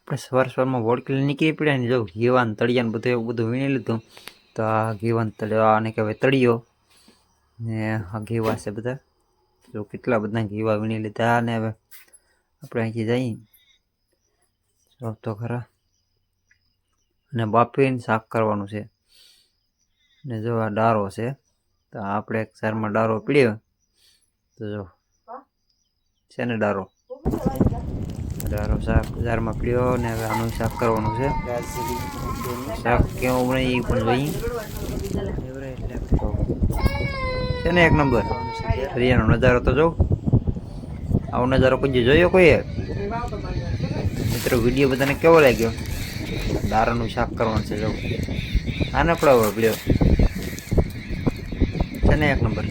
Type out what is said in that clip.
આપણે સવારમાં વોડકીલ નીકળી પડ્યા ને જો ઘીવાન તળિયાને બધું એવું બધું વીણી લીધું. તો આ ઘીવાન તળિયો આને કહેવાય તળિયો ને આ ઘીવા છે બધા. જો કેટલા બધા ઘીવા વીણી લીધા ને હવે આપણે અહીંથી જઈએ જો તો ખરા. અને બાફીને શાક કરવાનું છે. ને જો આ ડારો છે તો આપણે એક સારમાં ડારો પીડ્યો તો જો છે ને ડારો શાક બજારમાં પીડ્યો ને હવે આનું શાક કરવાનું છે. શાક કેવું બને એ પણ જોઈએ છે ને એક નંબર. હરિયાનો નજારો તો જો આવો નજારો કોઈ જોયો કોઈએ? મિત્રો વિડીયો બધાને કેવો લાગ્યો? દારાનું શાક કરવાનું છે જો આને પડાવો પીડ્યો છે ને એક નંબર.